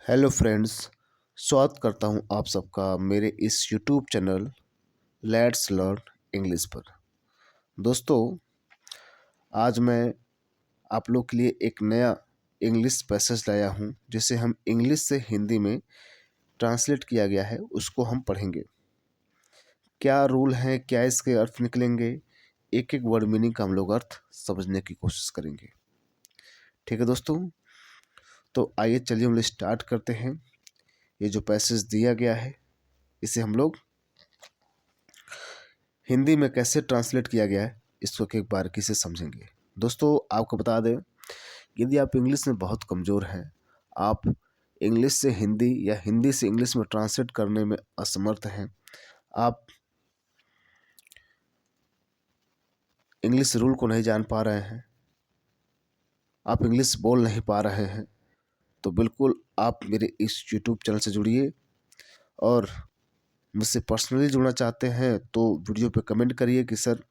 Hello friends. स्वागत करता हूं आप सबका मेरे इस YouTube channel let's learn English पर। दोस्तों, आज मैं आप लोग के लिए एक नया इंग्लिश पैसेज लाया हूं जिसे हम इंग्लिश से हिंदी में ट्रांसलेट किया गया है, उसको हम पढ़ेंगे। क्या रूल है, क्या इसके अर्थ निकलेंगे, एक एक वर्ड मीनिंग का हम लोग अर्थ समझने की कोशिश करेंगे। ठीक है दोस्तों, तो आइए चलिए हम लोग स्टार्ट करते हैं। ये जो पैसेज दिया गया है इसे हम लोग हिंदी में कैसे ट्रांसलेट किया गया है इसको एक बारीकी से समझेंगे। दोस्तों, आपको बता दें, यदि आप इंग्लिश में बहुत कमज़ोर हैं, आप इंग्लिश से हिंदी या हिंदी से इंग्लिश में ट्रांसलेट करने में असमर्थ हैं, आप इंग्लिश रूल को नहीं जान पा रहे हैं, आप इंग्लिश बोल नहीं पा रहे हैं, तो बिल्कुल आप मेरे इस यूट्यूब चैनल से जुड़िए। और मुझसे पर्सनली जुड़ना चाहते हैं तो वीडियो पे कमेंट करिए कि सर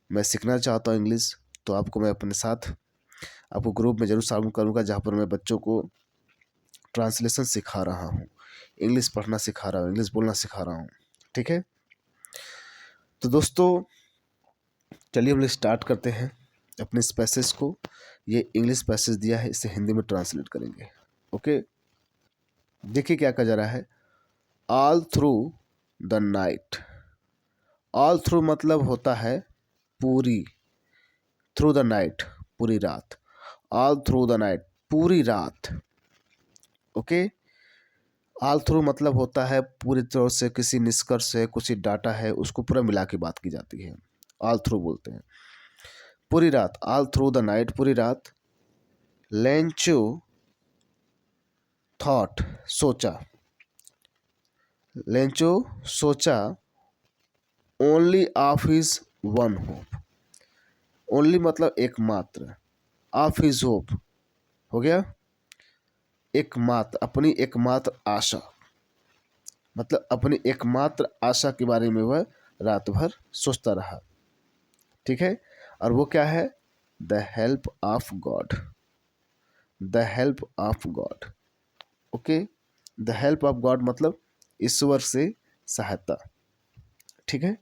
मैं सीखना चाहता हूँ इंग्लिश, तो आपको मैं अपने साथ आपको ग्रुप में ज़रूर शामिल करूँगा, जहाँ पर मैं बच्चों को ट्रांसलेशन सिखा रहा हूँ, इंग्लिश पढ़ना सिखा रहा हूँ, इंग्लिश बोलना सिखा रहा हूँ। ठीक है, तो दोस्तों चलिए हम लोग स्टार्ट करते हैं अपने इस पैसेज को। ये इंग्लिश पैसेज दिया है, इसे हिंदी में ट्रांसलेट करेंगे। ओके, देखिए क्या कहा जा रहा है। All through the night. All through मतलब होता है पूरी, थ्रू द नाइट पूरी रात, ऑल थ्रू द नाइट पूरी रात। ओके, ऑल थ्रू मतलब होता है पूरी तरह से, किसी निष्कर्ष है, कुछ डाटा है, उसको पूरा मिला के बात की जाती है, ऑल थ्रू बोलते हैं। पूरी रात, ऑल थ्रू द नाइट पूरी रात। लेंचो थॉट सोचा, लेंचो सोचा only of his one hope. Only मतलब एकमात्र, ऑफ हिज होप हो गया एकमात्र, अपनी एकमात्र आशा, मतलब अपनी एकमात्र आशा के बारे में वह रात भर सोचता रहा। ठीक है, और वो क्या है? The help of God, the help of God. Okay, the help of God मतलब ईश्वर से सहायता। ठीक है,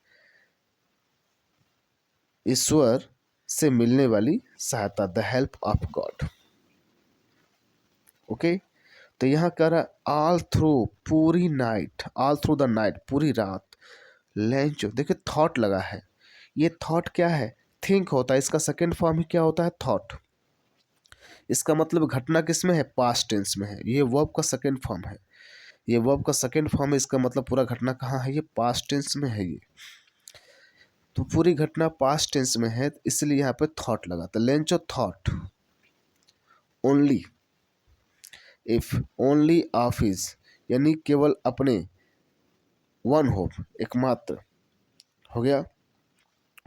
ईश्वर से मिलने वाली सहायता, the help of God. Okay, तो यहाँ कह रहा है ऑल थ्रू पूरी night, all through the night पूरी रात। लेंचो, देखिए थॉट लगा है, ये थॉट क्या है? थिंक होता है, इसका सेकेंड फॉर्म ही क्या होता है? थॉट। इसका मतलब घटना किस में है? पास्ट टेंस में है। ये वर्ब का सेकेंड फॉर्म है, ये वर्ब का सेकेंड फॉर्म है, इसका मतलब पूरा घटना कहाँ है? ये पास्ट टेंस में है। ये तो पूरी घटना पास्ट टेंस में है, इसलिए यहाँ पे थॉट लगा। तो Lencho thought only, if only of his, यानी केवल अपने, वन होप एकमात्र, हो गया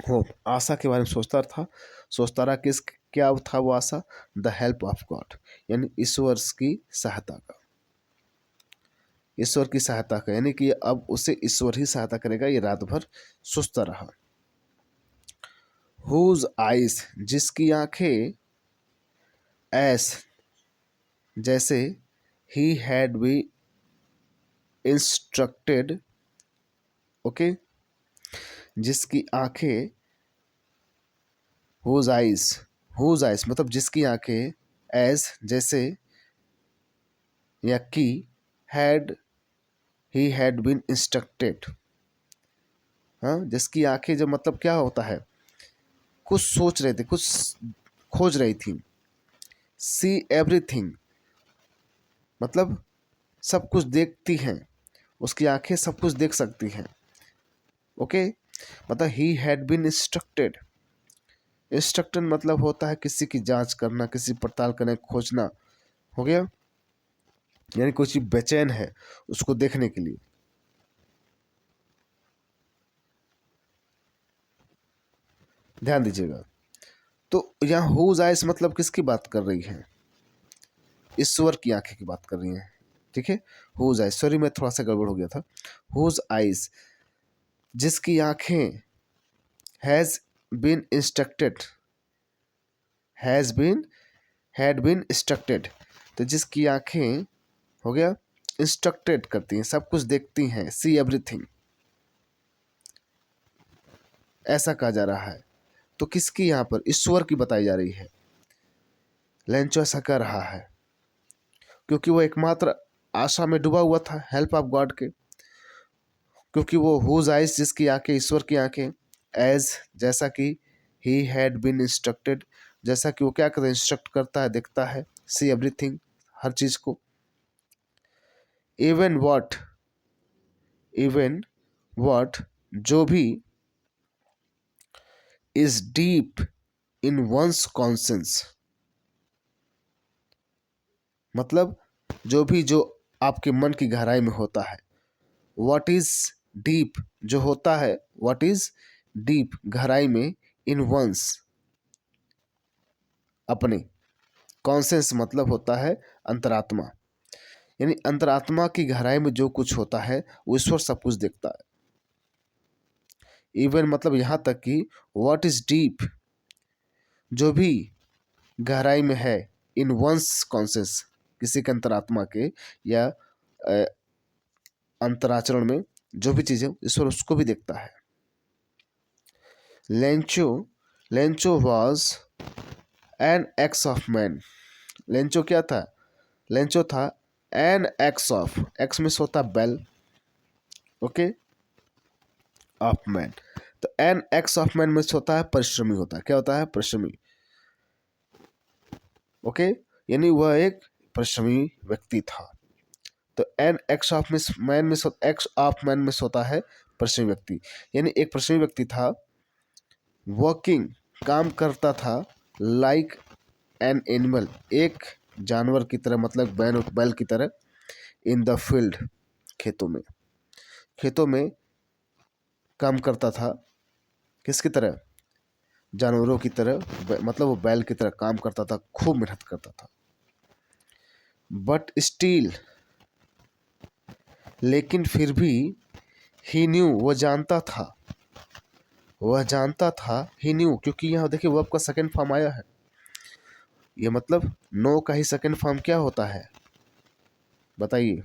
होप आशा के बारे में सोचता था, सोचता रहा। किस क्या था वो आशा? द हेल्प ऑफ गॉड, यानी ईश्वर की सहायता का, ईश्वर की सहायता का, यानी कि अब उसे ईश्वर ही सहायता करेगा। ये रात भर सोचता रहा। हुज आइज, जिसकी आंखें, एस जैसे, he had be instructed. Okay, जिसकी आंखें, हुज आइज, हुज आइज मतलब जिसकी आंखें, एज जैसे, या की, had, he had been instructed. हाँ, जिसकी आंखें, जो मतलब क्या होता है? कुछ सोच रहे थे, कुछ खोज रही थी। सी एवरीथिंग मतलब सब कुछ देखती हैं, उसकी आंखें सब कुछ देख सकती हैं। ओके, मतलब he had been instructed. Instructed मतलब होता है किसी की जांच करना, किसी पड़ताल करना, खोजना। हो गया, यानी कोई चीज बेचैन है उसको देखने के लिए। ध्यान दीजिएगा, तो यहाँ हुज आइज मतलब किसकी बात कर रही है? ईश्वर की आंखें की बात कर रही है। ठीक है, हुज आइज, सॉरी मैं थोड़ा सा गड़बड़ हो गया था। हुज आइज, जिसकी आंखें, has been instructed, has been, had been instructed, तो जिसकी आंखें हो गया। इंस्ट्रक्टेड करती हैं, सब कुछ देखती हैं, सी एवरीथिंग, ऐसा कहा जा रहा है। तो किसकी यहाँ पर, ईश्वर की बताई जा रही है। लेंचो ऐसा कर रहा है क्योंकि वो एकमात्र आशा में डूबा हुआ था, हेल्प ऑफ गॉड के, क्योंकि वो हुज आइज, जिसकी आंखें, ईश्वर की आंखें, एज, जैसा कि, ही हैड बीन इंस्ट्रक्टेड, जैसा कि वो क्या करता है, इंस्ट्रक्ट करता है, देखता है, सी एवरीथिंग, हर चीज को, इवन व्हाट, इवन व्हाट, जो भी, is deep in one's conscience, मतलब जो भी, जो आपके मन की गहराई में होता है, व्हाट इज डीप, जो होता है, व्हाट इज डीप, गहराई में, इन वंस, अपने, कॉन्सेंस मतलब होता है अंतरात्मा, यानी अंतरात्मा की गहराई में जो कुछ होता है वो ईश्वर सब कुछ देखता है। इवन मतलब यहाँ तक कि व्हाट इज डीप, जो भी गहराई में है, इन वंस कॉन्सेंस, किसी के अंतरात्मा के या अंतराचरण में जो भी चीज़ है, ईश्वर उसको भी देखता है। Lencho, Lencho was an x of man, Lencho क्या था, लेंचो था एन एक्स ऑफ, एक्स में होता बेल, ओके, ऑफ मैन, तो एन एक्स ऑफ मैन में होता है परिश्रमी, होता है, क्या होता है, परिश्रमी, ओके, यानी वह एक परिश्रमी व्यक्ति था। तो एन एक्स ऑफ मैन में, एक्स ऑफ मैन में होता है परिश्रमी व्यक्ति, यानी एक परिश्रमी व्यक्ति था, वर्किंग, काम करता था, लाइक एन एनिमल, एक जानवर की तरह, मतलब बैल की तरह, इन द फील्ड, खेतों में, खेतों में काम करता था, किसकी तरह, जानवरों की तरह, मतलब वो बैल की तरह काम करता था, खूब मेहनत करता था। बट स्टील, लेकिन फिर भी, ही न्यू, वह जानता था, वह जानता था, ही न्यू, क्योंकि यहाँ देखिए वर्ब का सेकंड फॉर्म आया है, ये मतलब नो का ही सेकंड फॉर्म क्या होता है, बताइए,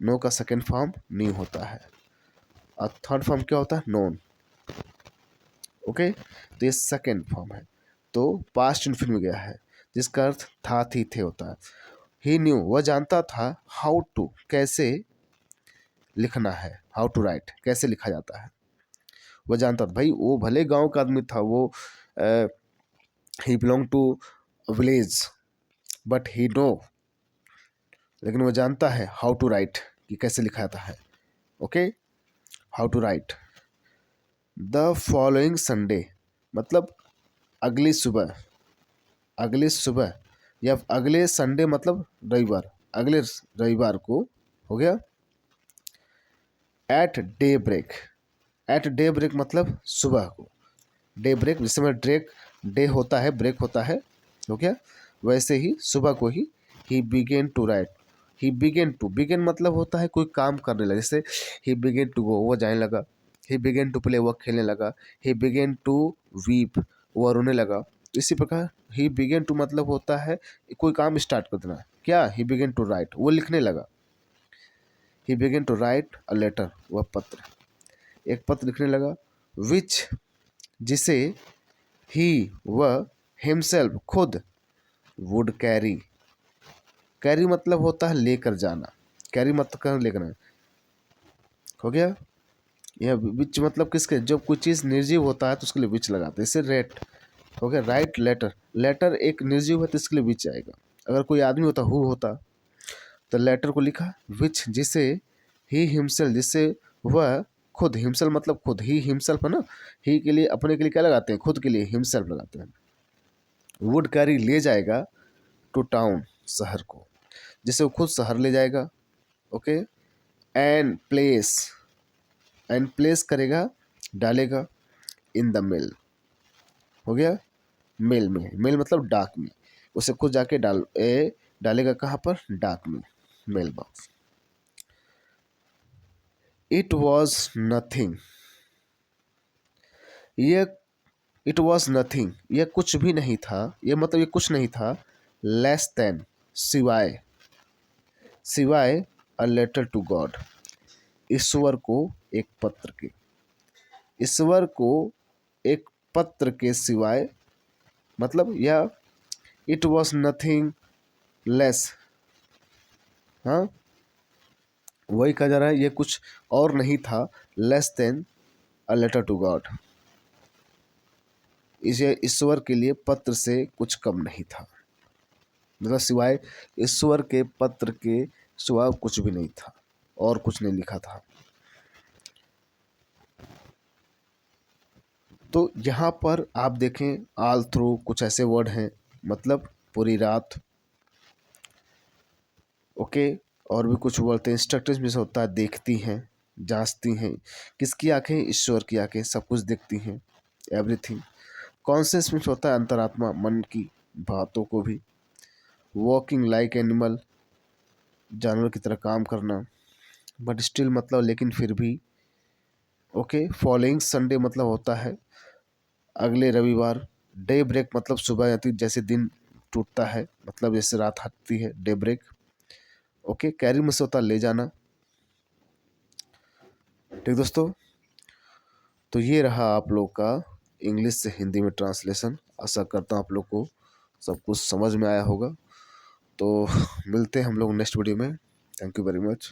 नो का सेकंड फॉर्म न्यू होता है, और थर्ड फॉर्म क्या होता है, नोन, ओके, तो ये सेकंड फॉर्म है, तो पास्ट इन्फिनिट में गया है, जिसका अर्थ था, थी, थे होता है। ही न्यू, वह जानता था, हाउ टू, कैसे लिखना है, हाउ टू राइट, कैसे लिखा जाता है, वह जानता था। भाई वो भले गांव का आदमी था, वो ही belong to village, but he know, लेकिन वह जानता है हाउ टू राइट, कि कैसे लिखा जाता है, okay, how to write. The following Sunday, मतलब अगली सुबह, अगले सुबह, या अगले संडे मतलब रविवार, अगले रविवार को, हो गया, at day break, at day break मतलब सुबह को, डे ब्रेक, जिस समय ड्रेक डे होता है, ब्रेक होता है, हो गया, वैसे ही सुबह को ही begin to write, he begin to, begin मतलब होता है कोई काम करने लगा, जैसे ही बिगेन टू गो, वो जाने लगा, ही बिगेन टू प्ले, वो खेलने लगा, ही बिगेन टू वीप, वो रोने लगा, इसी प्रकार ही बिगेन टू मतलब होता है कोई काम स्टार्ट कर देना, क्या, ही बिगेन टू राइट, वो लिखने लगा, he begin to write a letter, वह पत्र, एक पत्र लिखने लगा, विच, जिसे, ही, वह, हिमसेल्फ, खुद, वुड कैरी, कैरी मतलब होता है लेकर जाना, कैरी मतलब कर लेकर आना, हो गया। यह विच मतलब किसके, जब कोई चीज़ निर्जीव होता है तो उसके लिए विच लगाते हैं, इससे रेट, हो गया, राइट लेटर, लेटर एक निर्जीव है तो इसके लिए विच आएगा, अगर कोई आदमी होता, हु होता, तो लेटर को लिखा, विच, जिसे, ही हिमसेल्फ, जिससे वह खुद, हिमसेल्फ मतलब खुद, ही हिमसेल्फ है ना, ही के लिए, अपने के लिए क्या लगाते हैं, खुद के लिए हिमसेल्फ लगाते हैं, वुड कैरी, ले जाएगा, टू टाउन, शहर को, जिसे वो खुद शहर ले जाएगा, okay, and place, and place करेगा, डालेगा, इन द मेल, हो गया, मेल में, मेल मतलब डाक में, उसे खुद जाके डालेगा, कहाँ पर, डाक में, mail box. It was nothing, ये, इट वॉज नथिंग, यह कुछ भी नहीं था, यह मतलब ये कुछ नहीं था, लेस देन, सिवाय, सिवाय अ लेटर टू गॉड, ईश्वर को एक पत्र के, ईश्वर को एक पत्र के सिवाय, मतलब यह इट वॉज नथिंग लेस, हाँ वही कहा जा रहा है, ये कुछ और नहीं था, less than a letter to God, इसे ईश्वर के लिए पत्र से कुछ कम नहीं था, मतलब सिवाय ईश्वर के पत्र के सिवा कुछ भी नहीं था और कुछ नहीं लिखा था। तो यहाँ पर आप देखें ऑल थ्रू कुछ ऐसे वर्ड हैं, मतलब पूरी रात, ओके, और भी कुछ बोलते हैं इंस्ट्रक्टर्स में से होता है देखती हैं, जांचती हैं, किसकी आंखें, ईश्वर की आंखें सब कुछ देखती हैं, एवरीथिंग। कॉन्शियस में होता है अंतरात्मा, मन की बातों को भी। वॉकिंग लाइक एनिमल, जानवर की तरह काम करना, बट स्टिल मतलब लेकिन फिर भी, ओके। फॉलोइंग संडे मतलब होता है अगले रविवार। डे ब्रेक मतलब सुबह आती जैसे दिन टूटता है, मतलब जैसे रात हटती है, डे ब्रेक, ओके। कैरी में से होता है ले जाना, ठीक दोस्तों। तो ये रहा आप लोग का इंग्लिश से हिंदी में ट्रांसलेशन। आशा करता हूँ आप लोग को सब कुछ समझ में आया होगा। तो मिलते हैं हम लोग नेक्स्ट वीडियो में। Thank you very much.